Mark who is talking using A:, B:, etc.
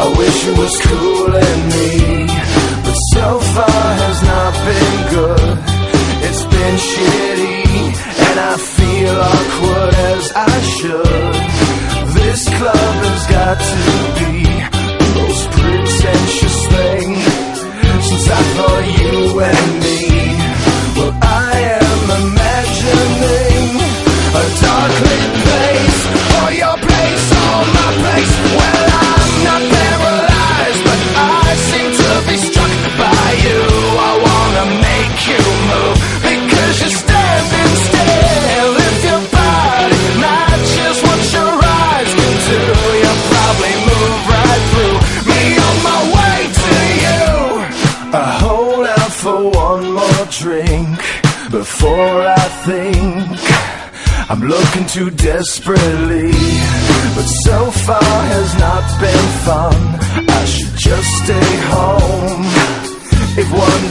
A: I wish it was cooling me, but so far has not been good. It's been shitty, and I feel awkward as I should. This club has got to be the most pretentious thing since I thought you and me. Well, I am imagining a dark lit place, or your place, or my place. Well, I'm not paralyzed, but I seem to be struck by you. I wanna make you move, because you're standing still. If your body matches what your eyes can do, you'll probably move right through me on my way to you. I hold out for one more drink before I think I'm looking too desperately, but so far has not been fun. I should just stay home. If one